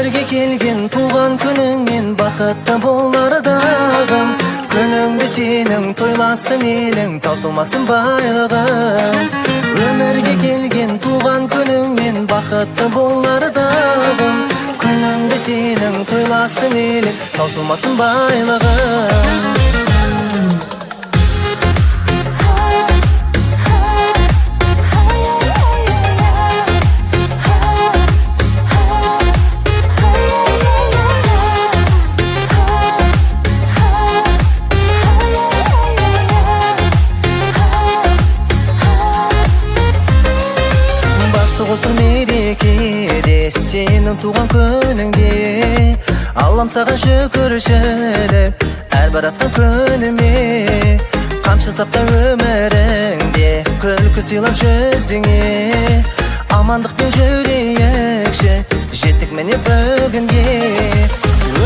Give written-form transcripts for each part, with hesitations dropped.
Өмірге келген туған күніңмен бақытты болар дағым. Күніңде сенің тойласын елің, таусылмасын байлығым. Өмірге келген туған күніңмен бақытты болар дағым. Күніңде сенің тойласын елің, таусылмасын байлығым. Құлсың мерекеде, сенің туған күніңде, Аллам саған шүкіршілік, әрбір атқан күніме. Қамшы сапта өміріңде, күлкі сыйлап жүзіңе. Амандықпен жүрейікші, жеттік міне бүгінге.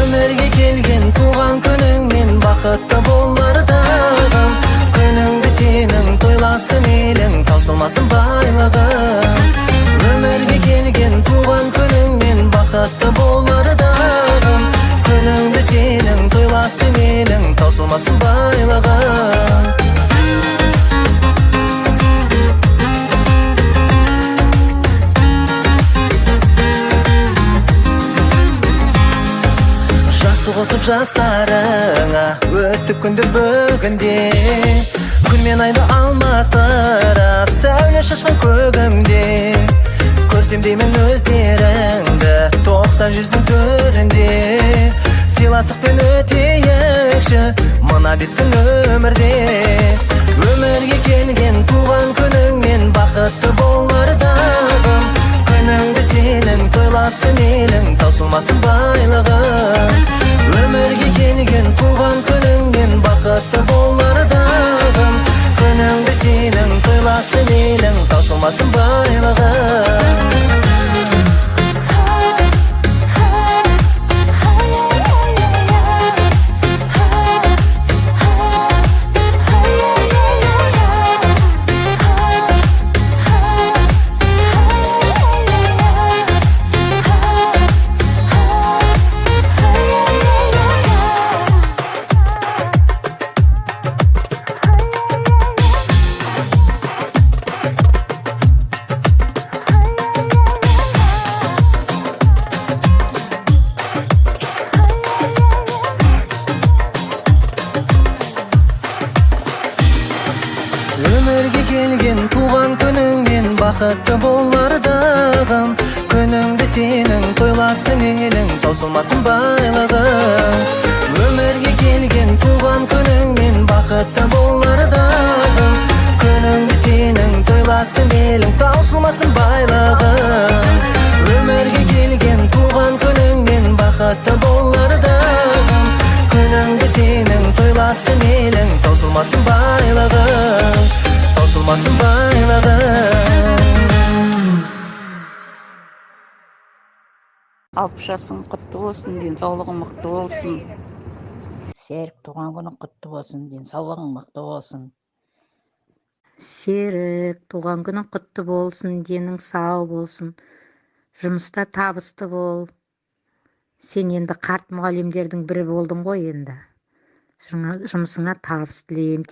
Өмірге келген туған күніңмен бақытты болар дағым. Күніңде сенің тойласын елің, таусылмасын байлығым. Өмірге келген туған күніңмен бақытты болар дағым. Күніңде сенің тойласын елің, таусылмасын байлығым. Жасты қосып жастарыңа, өтті күндер бүгінде. Күн мен айды алмастырып, сәуле шашқан көгімде. Көрсем деймін өздеріңді, 90 жүздің төрінде. Сыйластықпен өтейікші, мына беттің өмірде. Өмірге келген туған күніңмен бақытты болар дағым. Күніңде сенің тойласын елің, таусылмасын байлығым. Өмірге келген туған күніңмен бақытты болар дағым. Күніңде сенің тойласын елің, таусылмасын байлығым. Өмірге келген туған күніңмен бақытты болар дағым. Күніңде сенің тойласын елің, таусылмасын байлығым. Өмірге келген туған күніңмен бақытты болар дағым. Күніңде сенің тойласын елің, таусылмасын байлығым. Өмірге келген туған күніңмен бақытты болар дағым. Күніңде сенің тойласын елің, таусылмасын байлығым. Таусылмасын байлығым. 60 жасың құтты болсын, денсаулығың мықты болсын. Серік, туған күнің құтты болсын, денсаулығың мықты болсын. Серік, туған күнің құтты болсын, денің сау болсын, жұмыста табысты бол. Сен енді қарт мұғалімдердің бірі болдың ғой енді. Жұмысыңа табыс тілеймін.